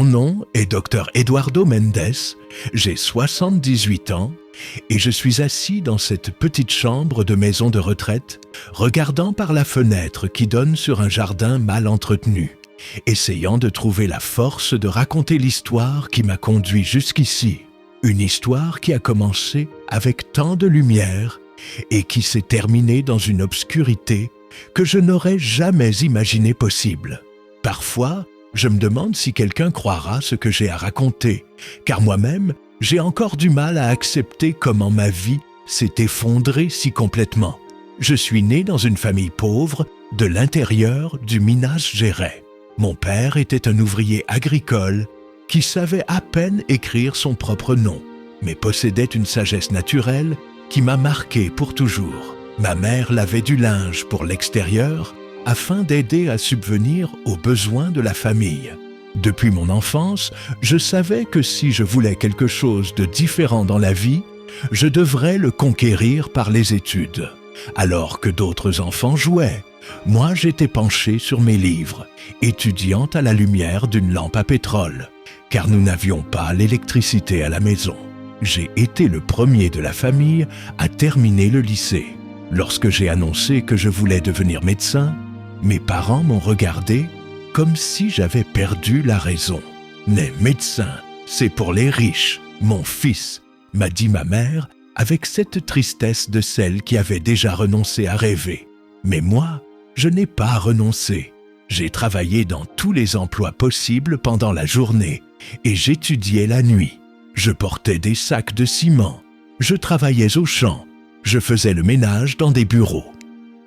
Mon nom est Dr Eduardo Mendes, j'ai 78 ans et je suis assis dans cette petite chambre de maison de retraite, regardant par la fenêtre qui donne sur un jardin mal entretenu, essayant de trouver la force de raconter l'histoire qui m'a conduit jusqu'ici. Une histoire qui a commencé avec tant de lumière et qui s'est terminée dans une obscurité que je n'aurais jamais imaginé possible. Parfois, je me demande si quelqu'un croira ce que j'ai à raconter, car moi-même, j'ai encore du mal à accepter comment ma vie s'est effondrée si complètement. Je suis né dans une famille pauvre de l'intérieur du Minas Gerais. Mon père était un ouvrier agricole qui savait à peine écrire son propre nom, mais possédait une sagesse naturelle qui m'a marqué pour toujours. Ma mère lavait du linge pour l'extérieur afin d'aider à subvenir aux besoins de la famille. Depuis mon enfance, je savais que si je voulais quelque chose de différent dans la vie, je devrais le conquérir par les études. Alors que d'autres enfants jouaient, moi j'étais penché sur mes livres, étudiant à la lumière d'une lampe à pétrole, car nous n'avions pas l'électricité à la maison. J'ai été le premier de la famille à terminer le lycée. Lorsque j'ai annoncé que je voulais devenir médecin, mes parents m'ont regardé comme si j'avais perdu la raison. « Mais médecin, c'est pour les riches, mon fils », m'a dit ma mère avec cette tristesse de celle qui avait déjà renoncé à rêver. Mais moi, je n'ai pas renoncé. J'ai travaillé dans tous les emplois possibles pendant la journée et j'étudiais la nuit. Je portais des sacs de ciment, je travaillais au champ, je faisais le ménage dans des bureaux.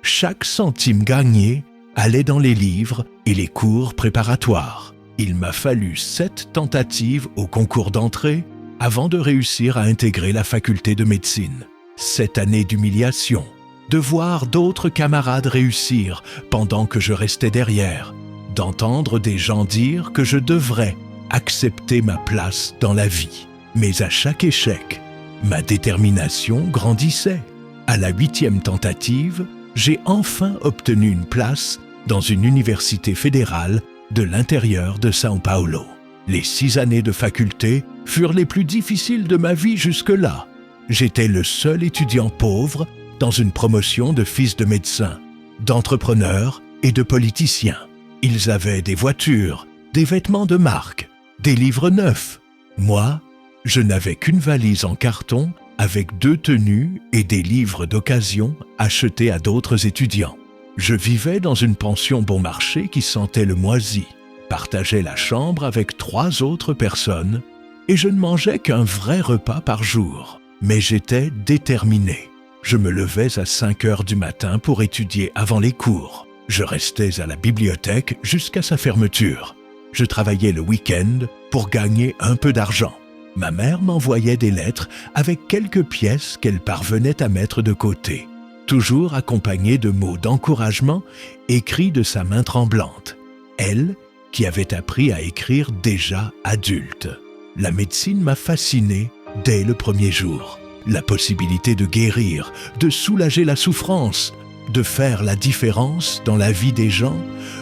Chaque centime gagné allait dans les livres et les cours préparatoires. Il m'a fallu 7 tentatives au concours d'entrée avant de réussir à intégrer la faculté de médecine. 7 années d'humiliation, de voir d'autres camarades réussir pendant que je restais derrière, d'entendre des gens dire que je devrais accepter ma place dans la vie. Mais à chaque échec, ma détermination grandissait. À la 8e tentative, j'ai enfin obtenu une place dans une université fédérale de l'intérieur de São Paulo. Les 6 années de faculté furent les plus difficiles de ma vie jusque-là. J'étais le seul étudiant pauvre dans une promotion de fils de médecins, d'entrepreneurs et de politiciens. Ils avaient des voitures, des vêtements de marque, des livres neufs. Moi, je n'avais qu'une valise en carton avec 2 tenues et des livres d'occasion achetés à d'autres étudiants. Je vivais dans une pension bon marché qui sentait le moisi, partageais la chambre avec 3 autres personnes et je ne mangeais qu'un vrai repas par jour. Mais j'étais déterminé. Je me levais à 5 heures du matin pour étudier avant les cours. Je restais à la bibliothèque jusqu'à sa fermeture. Je travaillais le week-end pour gagner un peu d'argent. Ma mère m'envoyait des lettres avec quelques pièces qu'elle parvenait à mettre de côté, toujours accompagnées de mots d'encouragement écrits de sa main tremblante. Elle, qui avait appris à écrire déjà adulte. La médecine m'a fasciné dès le premier jour. La possibilité de guérir, de soulager la souffrance, de faire la différence dans la vie des gens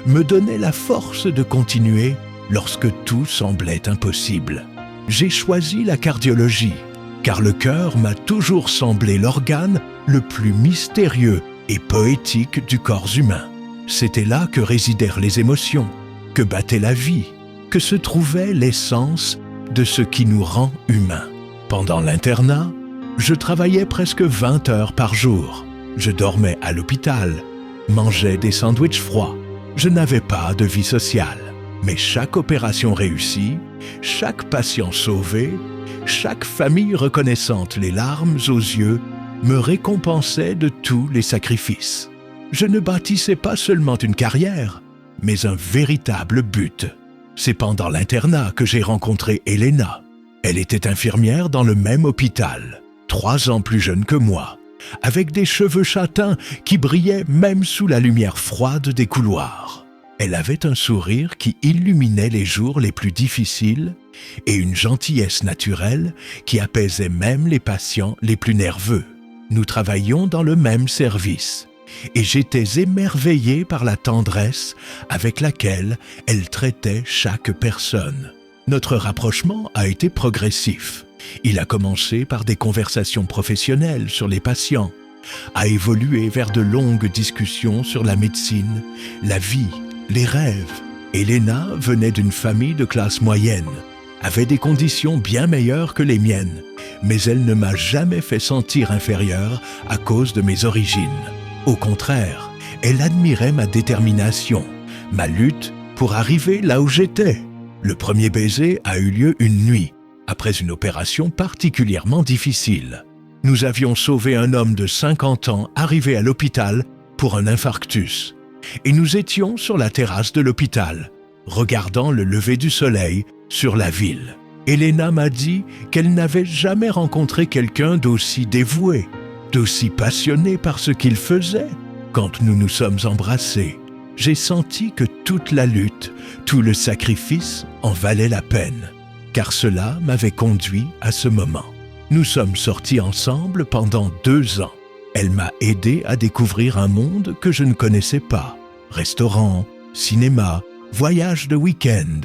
me donnait la force de continuer lorsque tout semblait impossible. J'ai choisi la cardiologie, car le cœur m'a toujours semblé l'organe le plus mystérieux et poétique du corps humain. C'était là que résidèrent les émotions, que battait la vie, que se trouvait l'essence de ce qui nous rend humains. Pendant l'internat, je travaillais presque 20 heures par jour. Je dormais à l'hôpital, mangeais des sandwichs froids. Je n'avais pas de vie sociale. Mais chaque opération réussie, chaque patient sauvé, chaque famille reconnaissante les larmes aux yeux me récompensait de tous les sacrifices. Je ne bâtissais pas seulement une carrière, mais un véritable but. C'est pendant l'internat que j'ai rencontré Helena. Elle était infirmière dans le même hôpital, 3 ans plus jeune que moi, avec des cheveux châtains qui brillaient même sous la lumière froide des couloirs. Elle avait un sourire qui illuminait les jours les plus difficiles et une gentillesse naturelle qui apaisait même les patients les plus nerveux. Nous travaillions dans le même service et j'étais émerveillé par la tendresse avec laquelle elle traitait chaque personne. Notre rapprochement a été progressif. Il a commencé par des conversations professionnelles sur les patients, a évolué vers de longues discussions sur la médecine, la vie, les rêves. Elena venait d'une famille de classe moyenne, avait des conditions bien meilleures que les miennes, mais elle ne m'a jamais fait sentir inférieur à cause de mes origines. Au contraire, elle admirait ma détermination, ma lutte pour arriver là où j'étais. Le premier baiser a eu lieu une nuit, après une opération particulièrement difficile. Nous avions sauvé un homme de 50 ans arrivé à l'hôpital pour un infarctus. Et nous étions sur la terrasse de l'hôpital, regardant le lever du soleil sur la ville. Elena m'a dit qu'elle n'avait jamais rencontré quelqu'un d'aussi dévoué, d'aussi passionné par ce qu'il faisait. Quand nous nous sommes embrassés, j'ai senti que toute la lutte, tout le sacrifice en valait la peine, car cela m'avait conduit à ce moment. Nous sommes sortis ensemble pendant 2 ans. Elle m'a aidé à découvrir un monde que je ne connaissais pas. Restaurants, cinéma, voyages de week-end.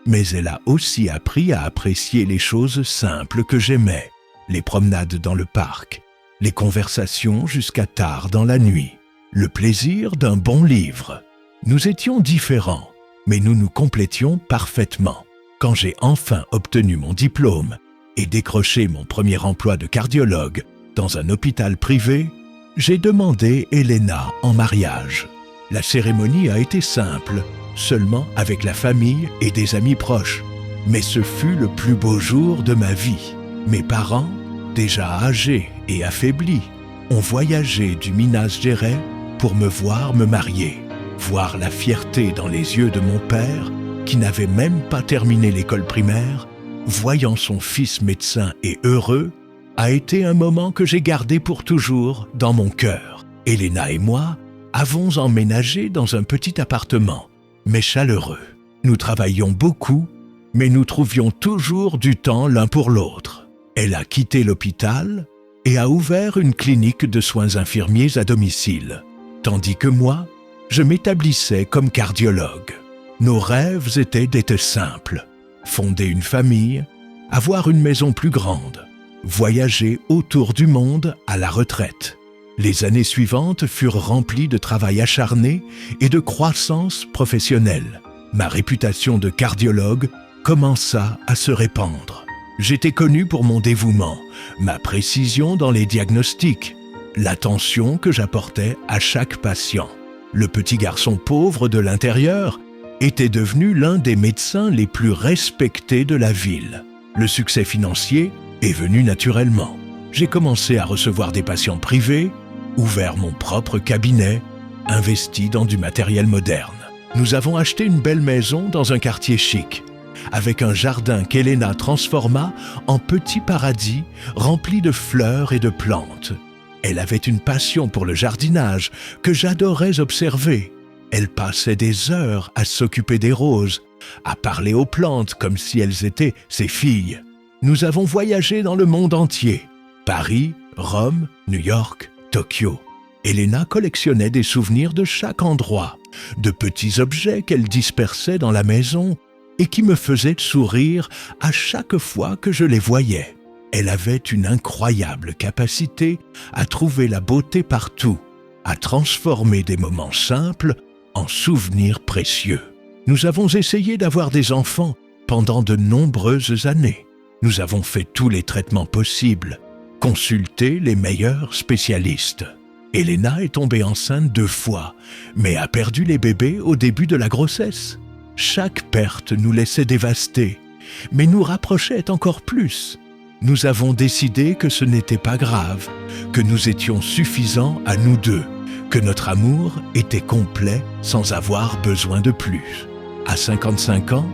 Mais elle a aussi appris à apprécier les choses simples que j'aimais. Les promenades dans le parc, les conversations jusqu'à tard dans la nuit, le plaisir d'un bon livre. Nous étions différents, mais nous nous complétions parfaitement. Quand j'ai enfin obtenu mon diplôme et décroché mon premier emploi de cardiologue dans un hôpital privé, j'ai demandé Elena en mariage. La cérémonie a été simple, seulement avec la famille et des amis proches. Mais ce fut le plus beau jour de ma vie. Mes parents, déjà âgés et affaiblis, ont voyagé du Minas Gerais pour me voir me marier. Voir la fierté dans les yeux de mon père, qui n'avait même pas terminé l'école primaire, voyant son fils médecin et heureux, a été un moment que j'ai gardé pour toujours dans mon cœur. Elena et moi avons emménagé dans un petit appartement, mais chaleureux. Nous travaillions beaucoup, mais nous trouvions toujours du temps l'un pour l'autre. Elle a quitté l'hôpital et a ouvert une clinique de soins infirmiers à domicile, tandis que moi, je m'établissais comme cardiologue. Nos rêves étaient simples. Fonder une famille, avoir une maison plus grande, voyager autour du monde à la retraite. Les années suivantes furent remplies de travail acharné et de croissance professionnelle. Ma réputation de cardiologue commença à se répandre. J'étais connu pour mon dévouement, ma précision dans les diagnostics, l'attention que j'apportais à chaque patient. Le petit garçon pauvre de l'intérieur était devenu l'un des médecins les plus respectés de la ville. Le succès financier est venu naturellement. J'ai commencé à recevoir des patients privés, ouvert mon propre cabinet, investi dans du matériel moderne. Nous avons acheté une belle maison dans un quartier chic, avec un jardin qu'Elena transforma en petit paradis rempli de fleurs et de plantes. Elle avait une passion pour le jardinage que j'adorais observer. Elle passait des heures à s'occuper des roses, à parler aux plantes comme si elles étaient ses filles. Nous avons voyagé dans le monde entier. Paris, Rome, New York, Tokyo. Elena collectionnait des souvenirs de chaque endroit, de petits objets qu'elle dispersait dans la maison et qui me faisaient sourire à chaque fois que je les voyais. Elle avait une incroyable capacité à trouver la beauté partout, à transformer des moments simples en souvenirs précieux. Nous avons essayé d'avoir des enfants pendant de nombreuses années. Nous avons fait tous les traitements possibles, consulté les meilleurs spécialistes. Elena est tombée enceinte 2 fois, mais a perdu les bébés au début de la grossesse. Chaque perte nous laissait dévastés, mais nous rapprochait encore plus. Nous avons décidé que ce n'était pas grave, que nous étions suffisants à nous deux, que notre amour était complet sans avoir besoin de plus. À 55 ans,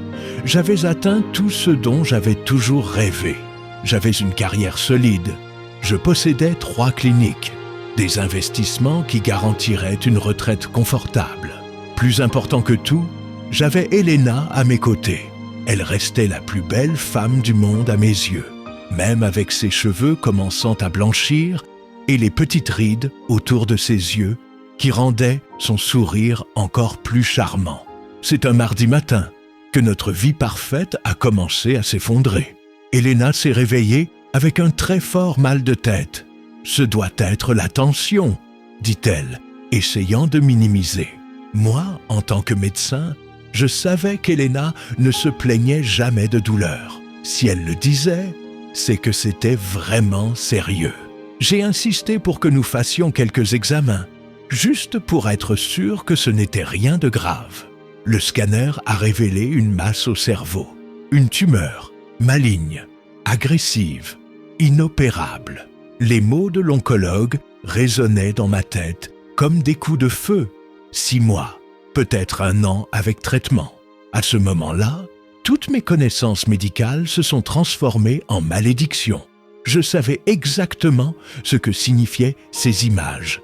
j'avais atteint tout ce dont j'avais toujours rêvé. J'avais une carrière solide. Je possédais 3 cliniques, des investissements qui garantiraient une retraite confortable. Plus important que tout, j'avais Elena à mes côtés. Elle restait la plus belle femme du monde à mes yeux, même avec ses cheveux commençant à blanchir et les petites rides autour de ses yeux qui rendaient son sourire encore plus charmant. C'est un mardi matin. que notre vie parfaite a commencé à s'effondrer. Elena s'est réveillée avec un très fort mal de tête. « Ce doit être la tension », dit-elle, essayant de minimiser. Moi, en tant que médecin, je savais qu'Elena ne se plaignait jamais de douleur. Si elle le disait, c'est que c'était vraiment sérieux. J'ai insisté pour que nous fassions quelques examens, juste pour être sûr que ce n'était rien de grave. Le scanner a révélé une masse au cerveau, une tumeur, maligne, agressive, inopérable. Les mots de l'oncologue résonnaient dans ma tête comme des coups de feu. 6 mois, peut-être 1 an avec traitement. À ce moment-là, toutes mes connaissances médicales se sont transformées en malédiction. Je savais exactement ce que signifiaient ces images.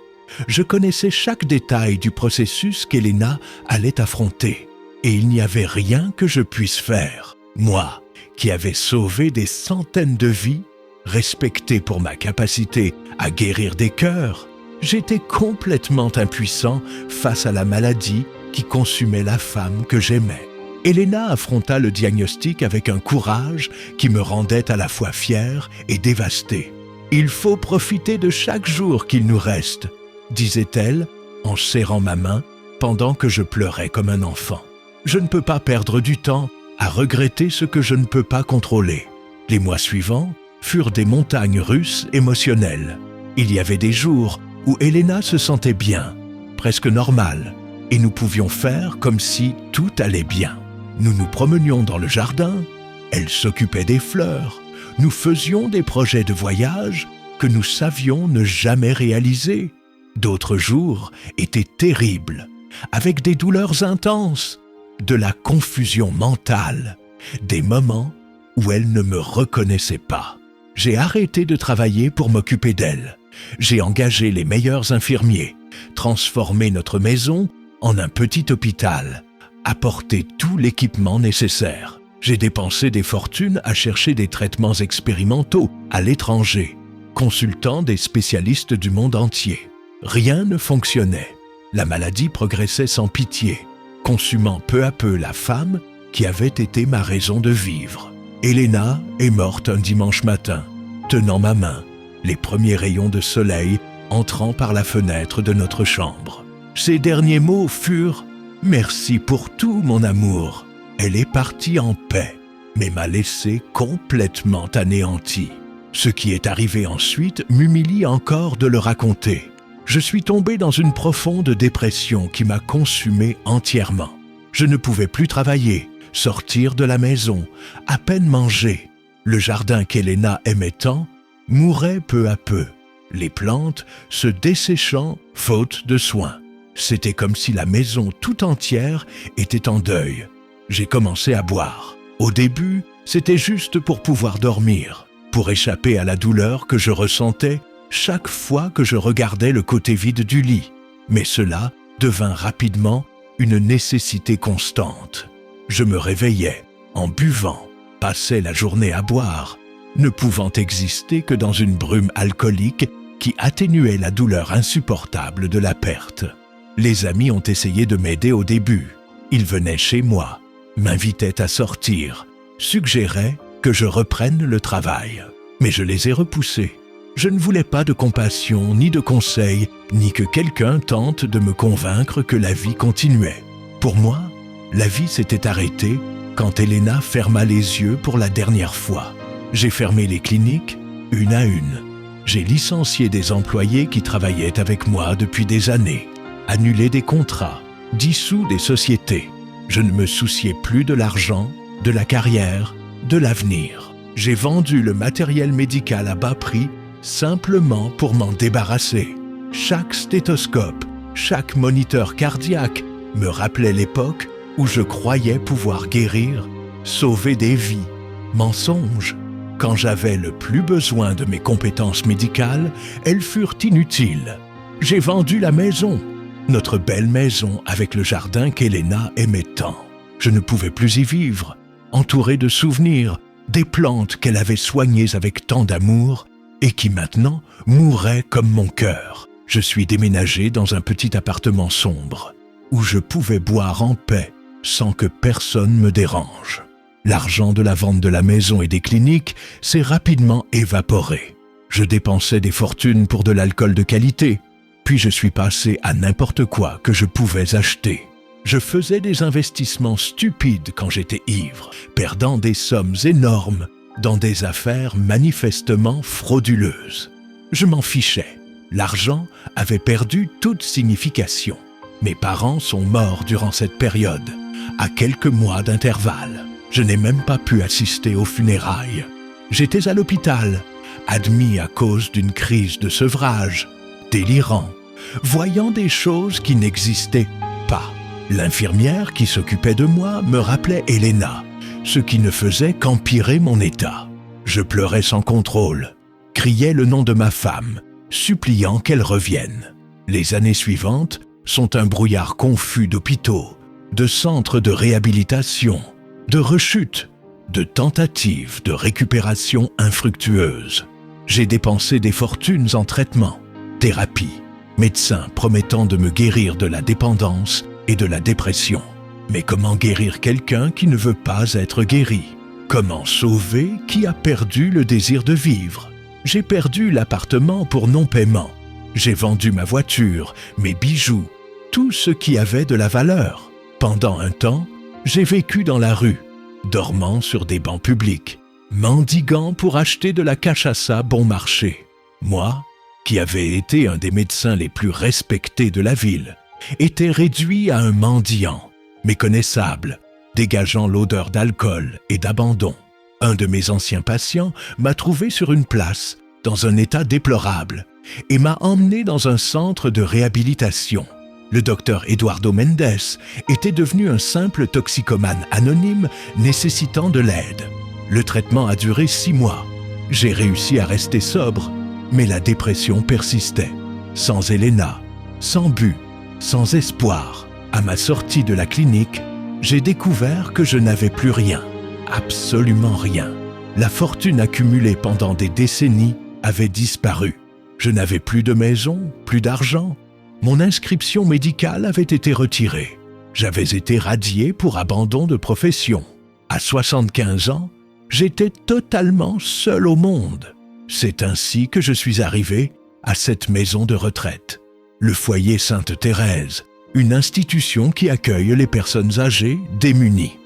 Je connaissais chaque détail du processus qu'Elena allait affronter. Et il n'y avait rien que je puisse faire. Moi, qui avais sauvé des centaines de vies, respecté pour ma capacité à guérir des cœurs, j'étais complètement impuissant face à la maladie qui consumait la femme que j'aimais. Elena affronta le diagnostic avec un courage qui me rendait à la fois fier et dévasté. « Il faut profiter de chaque jour qu'il nous reste », disait-elle en serrant ma main pendant que je pleurais comme un enfant. « Je ne peux pas perdre du temps à regretter ce que je ne peux pas contrôler. » Les mois suivants furent des montagnes russes émotionnelles. Il y avait des jours où Elena se sentait bien, presque normale, et nous pouvions faire comme si tout allait bien. Nous nous promenions dans le jardin, elle s'occupait des fleurs, nous faisions des projets de voyage que nous savions ne jamais réaliser. D'autres jours étaient terribles, avec des douleurs intenses, de la confusion mentale, des moments où elle ne me reconnaissait pas. J'ai arrêté de travailler pour m'occuper d'elle. J'ai engagé les meilleurs infirmiers, transformé notre maison en un petit hôpital, apporté tout l'équipement nécessaire. J'ai dépensé des fortunes à chercher des traitements expérimentaux à l'étranger, consultant des spécialistes du monde entier. Rien ne fonctionnait. La maladie progressait sans pitié, consumant peu à peu la femme qui avait été ma raison de vivre. Elena est morte un dimanche matin, tenant ma main, les premiers rayons de soleil entrant par la fenêtre de notre chambre. Ses derniers mots furent « Merci pour tout, mon amour ». Elle est partie en paix, mais m'a laissé complètement anéanti. Ce qui est arrivé ensuite m'humilie encore de le raconter. Je suis tombé dans une profonde dépression qui m'a consumé entièrement. Je ne pouvais plus travailler, sortir de la maison, à peine manger. Le jardin qu'Elena aimait tant mourait peu à peu, les plantes se desséchant faute de soins. C'était comme si la maison tout entière était en deuil. J'ai commencé à boire. Au début, c'était juste pour pouvoir dormir, pour échapper à la douleur que je ressentais chaque fois que je regardais le côté vide du lit. Mais cela devint rapidement une nécessité constante. Je me réveillais en buvant, passais la journée à boire, ne pouvant exister que dans une brume alcoolique qui atténuait la douleur insupportable de la perte. Les amis ont essayé de m'aider au début. Ils venaient chez moi, m'invitaient à sortir, suggéraient que je reprenne le travail. Mais je les ai repoussés. Je ne voulais pas de compassion, ni de conseils, ni que quelqu'un tente de me convaincre que la vie continuait. Pour moi, la vie s'était arrêtée quand Elena ferma les yeux pour la dernière fois. J'ai fermé les cliniques, une à une. J'ai licencié des employés qui travaillaient avec moi depuis des années, annulé des contrats, dissous des sociétés. Je ne me souciais plus de l'argent, de la carrière, de l'avenir. J'ai vendu le matériel médical à bas prix simplement pour m'en débarrasser. Chaque stéthoscope, chaque moniteur cardiaque me rappelait l'époque où je croyais pouvoir guérir, sauver des vies. Mensonge. Quand j'avais le plus besoin de mes compétences médicales, elles furent inutiles. J'ai vendu la maison, notre belle maison avec le jardin qu'Elena aimait tant. Je ne pouvais plus y vivre, entouré de souvenirs, des plantes qu'elle avait soignées avec tant d'amour et qui maintenant mouraient comme mon cœur. Je suis déménagé dans un petit appartement sombre, où je pouvais boire en paix, sans que personne me dérange. L'argent de la vente de la maison et des cliniques s'est rapidement évaporé. Je dépensais des fortunes pour de l'alcool de qualité, puis je suis passé à n'importe quoi que je pouvais acheter. Je faisais des investissements stupides quand j'étais ivre, perdant des sommes énormes dans des affaires manifestement frauduleuses. Je m'en fichais. L'argent avait perdu toute signification. Mes parents sont morts durant cette période, à quelques mois d'intervalle. Je n'ai même pas pu assister aux funérailles. J'étais à l'hôpital, admis à cause d'une crise de sevrage, délirant, voyant des choses qui n'existaient pas. L'infirmière qui s'occupait de moi me rappelait Elena, ce qui ne faisait qu'empirer mon état. Je pleurais sans contrôle, criais le nom de ma femme, suppliant qu'elle revienne. Les années suivantes sont un brouillard confus d'hôpitaux, de centres de réhabilitation, de rechutes, de tentatives de récupération infructueuses. J'ai dépensé des fortunes en traitements, thérapies, médecins promettant de me guérir de la dépendance et de la dépression. Mais comment guérir quelqu'un qui ne veut pas être guéri? Comment sauver qui a perdu le désir de vivre? J'ai perdu l'appartement pour non-paiement. J'ai vendu ma voiture, mes bijoux, tout ce qui avait de la valeur. Pendant un temps, j'ai vécu dans la rue, dormant sur des bancs publics, mendiguant pour acheter de la cachaça bon marché. Moi, qui avais été un des médecins les plus respectés de la ville, était réduit à un mendiant, méconnaissable, dégageant l'odeur d'alcool et d'abandon. Un de mes anciens patients m'a trouvé sur une place, dans un état déplorable, et m'a emmené dans un centre de réhabilitation. Le docteur Eduardo Mendes était devenu un simple toxicomane anonyme nécessitant de l'aide. Le traitement a duré 6 mois. J'ai réussi à rester sobre, mais la dépression persistait. Sans Elena, sans but, sans espoir. À ma sortie de la clinique, j'ai découvert que je n'avais plus rien, absolument rien. La fortune accumulée pendant des décennies avait disparu. Je n'avais plus de maison, plus d'argent. Mon inscription médicale avait été retirée. J'avais été radié pour abandon de profession. À 75 ans, j'étais totalement seul au monde. C'est ainsi que je suis arrivé à cette maison de retraite. Le foyer Sainte-Thérèse, une institution qui accueille les personnes âgées démunies.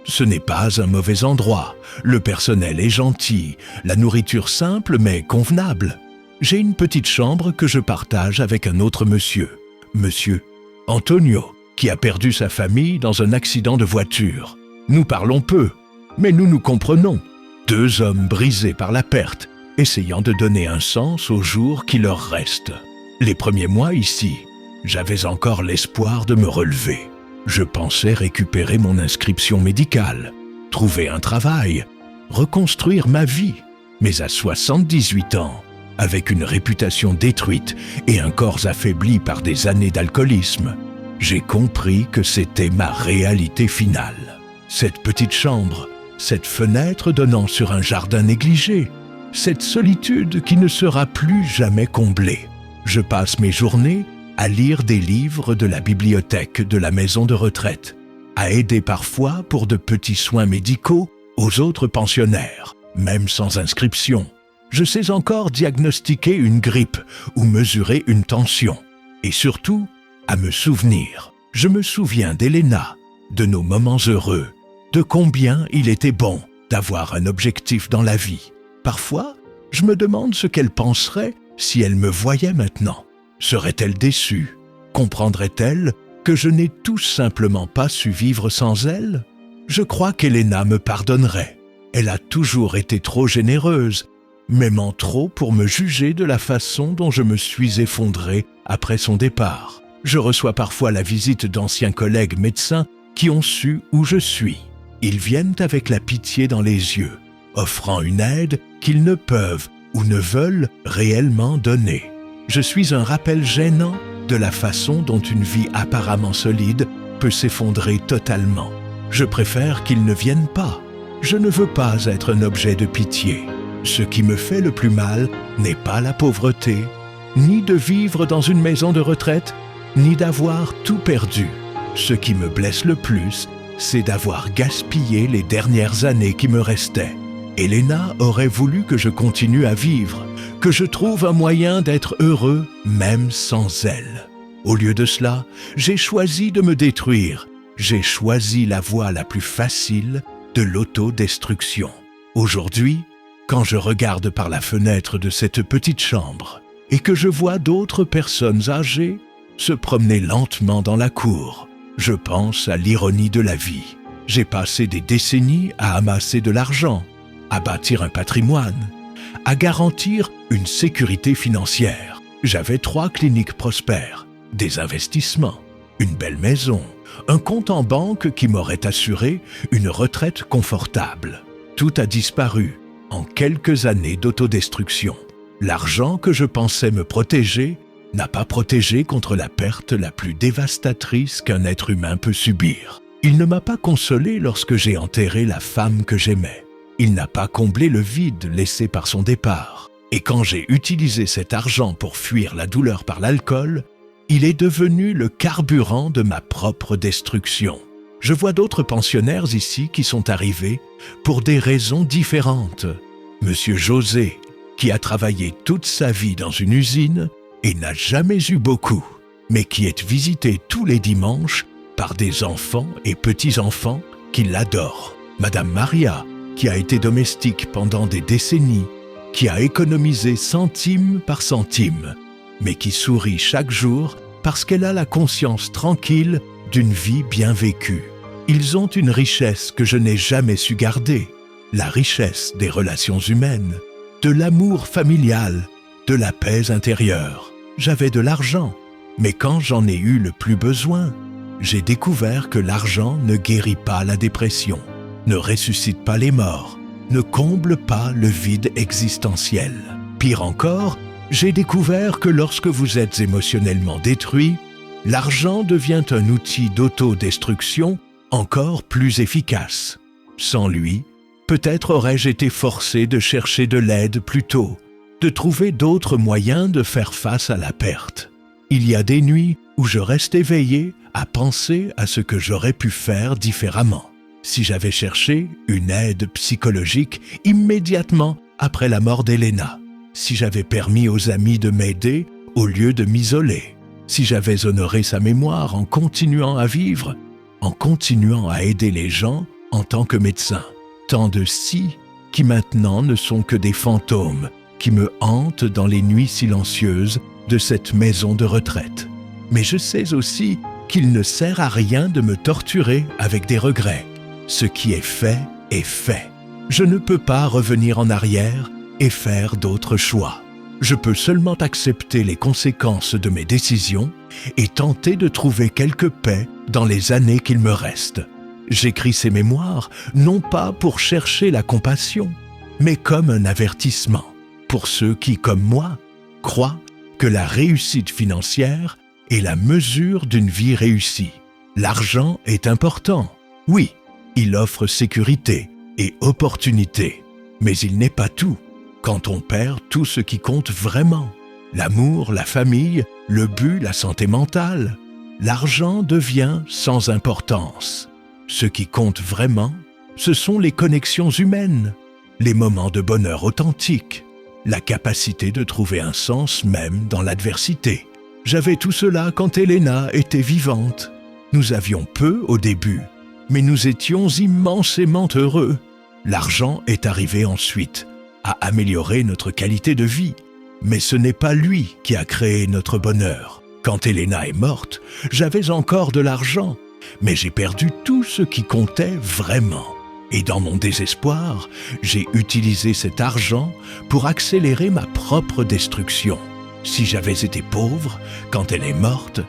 Ce n'est pas un mauvais endroit, le personnel est gentil, la nourriture simple mais convenable. J'ai une petite chambre que je partage avec un autre monsieur, Monsieur Antonio, qui a perdu sa famille dans un accident de voiture. Nous parlons peu, mais nous nous comprenons. 2 hommes brisés par la perte, essayant de donner un sens aux jours qui leur restent. Les premiers mois ici, j'avais encore l'espoir de me relever. Je pensais récupérer mon inscription médicale, trouver un travail, reconstruire ma vie. Mais à 78 ans, avec une réputation détruite et un corps affaibli par des années d'alcoolisme, j'ai compris que c'était ma réalité finale. Cette petite chambre, cette fenêtre donnant sur un jardin négligé, cette solitude qui ne sera plus jamais comblée. Je passe mes journées à lire des livres de la bibliothèque de la maison de retraite, à aider parfois pour de petits soins médicaux aux autres pensionnaires, même sans inscription. Je sais encore diagnostiquer une grippe ou mesurer une tension. Et surtout, à me souvenir. Je me souviens d'Elena, de nos moments heureux, de combien il était bon d'avoir un objectif dans la vie. Parfois, je me demande ce qu'elle penserait si elle me voyait maintenant. Serait-elle déçue? Comprendrait-elle que je n'ai tout simplement pas su vivre sans elle? Je crois qu'Elena me pardonnerait. Elle a toujours été trop généreuse, m'aimant trop pour me juger de la façon dont je me suis effondré après son départ. Je reçois parfois la visite d'anciens collègues médecins qui ont su où je suis. Ils viennent avec la pitié dans les yeux, offrant une aide qu'ils ne peuvent ou ne veulent réellement donner. Je suis un rappel gênant de la façon dont une vie apparemment solide peut s'effondrer totalement. Je préfère qu'ils ne viennent pas. Je ne veux pas être un objet de pitié. Ce qui me fait le plus mal n'est pas la pauvreté, ni de vivre dans une maison de retraite, ni d'avoir tout perdu. Ce qui me blesse le plus, c'est d'avoir gaspillé les dernières années qui me restaient. Elena aurait voulu que je continue à vivre, que je trouve un moyen d'être heureux même sans elle. Au lieu de cela, j'ai choisi de me détruire. J'ai choisi la voie la plus facile de l'autodestruction. Aujourd'hui, quand je regarde par la fenêtre de cette petite chambre et que je vois d'autres personnes âgées se promener lentement dans la cour, je pense à l'ironie de la vie. J'ai passé des décennies à amasser de l'argent, à bâtir un patrimoine, à garantir une sécurité financière. J'avais 3 cliniques prospères, des investissements, une belle maison, un compte en banque qui m'aurait assuré une retraite confortable. Tout a disparu en quelques années d'autodestruction. L'argent que je pensais me protéger n'a pas protégé contre la perte la plus dévastatrice qu'un être humain peut subir. Il ne m'a pas consolé lorsque j'ai enterré la femme que j'aimais. Il n'a pas comblé le vide laissé par son départ. Et quand j'ai utilisé cet argent pour fuir la douleur par l'alcool, il est devenu le carburant de ma propre destruction. Je vois d'autres pensionnaires ici qui sont arrivés pour des raisons différentes. Monsieur José, qui a travaillé toute sa vie dans une usine et n'a jamais eu beaucoup, mais qui est visité tous les dimanches par des enfants et petits-enfants qui l'adorent. Madame Maria, qui a été domestique pendant des décennies, qui a économisé centime par centime, mais qui sourit chaque jour parce qu'elle a la conscience tranquille d'une vie bien vécue. Ils ont une richesse que je n'ai jamais su garder, la richesse des relations humaines, de l'amour familial, de la paix intérieure. J'avais de l'argent, mais quand j'en ai eu le plus besoin, j'ai découvert que l'argent ne guérit pas la dépression, ne ressuscite pas les morts, ne comble pas le vide existentiel. Pire encore, j'ai découvert que lorsque vous êtes émotionnellement détruit, l'argent devient un outil d'autodestruction encore plus efficace. Sans lui, peut-être aurais-je été forcé de chercher de l'aide plus tôt, de trouver d'autres moyens de faire face à la perte. Il y a des nuits où je reste éveillé à penser à ce que j'aurais pu faire différemment. Si j'avais cherché une aide psychologique immédiatement après la mort d'Elena, si j'avais permis aux amis de m'aider au lieu de m'isoler, si j'avais honoré sa mémoire en continuant à vivre, en continuant à aider les gens en tant que médecin. Tant de si qui maintenant ne sont que des fantômes qui me hantent dans les nuits silencieuses de cette maison de retraite. Mais je sais aussi qu'il ne sert à rien de me torturer avec des regrets. Ce qui est fait est fait. Je ne peux pas revenir en arrière et faire d'autres choix. Je peux seulement accepter les conséquences de mes décisions et tenter de trouver quelque paix dans les années qu'il me reste. J'écris ces mémoires non pas pour chercher la compassion, mais comme un avertissement pour ceux qui, comme moi, croient que la réussite financière est la mesure d'une vie réussie. L'argent est important, oui, il offre sécurité et opportunité, mais il n'est pas tout. Quand on perd tout ce qui compte vraiment, l'amour, la famille, le but, la santé mentale, l'argent devient sans importance. Ce qui compte vraiment, ce sont les connexions humaines, les moments de bonheur authentiques, la capacité de trouver un sens même dans l'adversité. J'avais tout cela quand Elena était vivante. Nous avions peu au début, mais nous étions immensément heureux. L'argent est arrivé ensuite, à améliorer notre qualité de vie. Mais ce n'est pas lui qui a créé notre bonheur. Quand Elena est morte, j'avais encore de l'argent, mais j'ai perdu tout ce qui comptait vraiment. Et dans mon désespoir, j'ai utilisé cet argent pour accélérer ma propre destruction. Si j'avais été pauvre, quand elle est morte,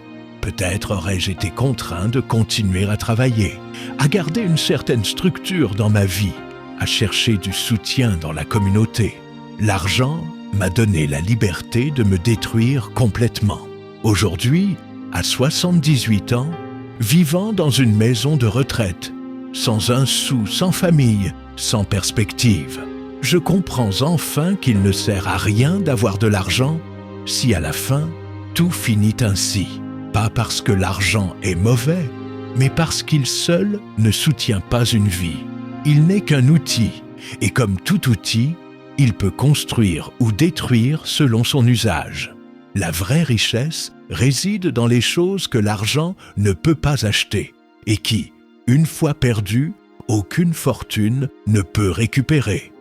peut-être aurais-je été contraint de continuer à travailler, à garder une certaine structure dans ma vie, à chercher du soutien dans la communauté. L'argent m'a donné la liberté de me détruire complètement. Aujourd'hui, à 78 ans, vivant dans une maison de retraite, sans un sou, sans famille, sans perspective, je comprends enfin qu'il ne sert à rien d'avoir de l'argent si à la fin, tout finit ainsi. Pas parce que l'argent est mauvais, mais parce qu'il seul ne soutient pas une vie. Il n'est qu'un outil, et comme tout outil, il peut construire ou détruire selon son usage. La vraie richesse réside dans les choses que l'argent ne peut pas acheter, et qui, une fois perdues, aucune fortune ne peut récupérer.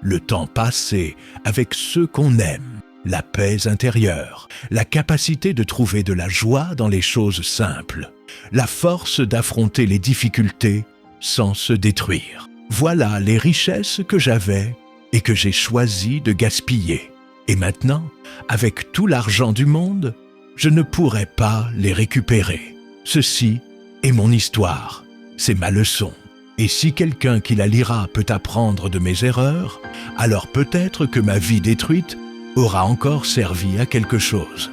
Le temps passé avec ceux qu'on aime, la paix intérieure, la capacité de trouver de la joie dans les choses simples, la force d'affronter les difficultés sans se détruire. Voilà les richesses que j'avais et que j'ai choisi de gaspiller. Et maintenant, avec tout l'argent du monde, je ne pourrai pas les récupérer. Ceci est mon histoire, c'est ma leçon. Et si quelqu'un qui la lira peut apprendre de mes erreurs, alors peut-être que ma vie détruite aura encore servi à quelque chose.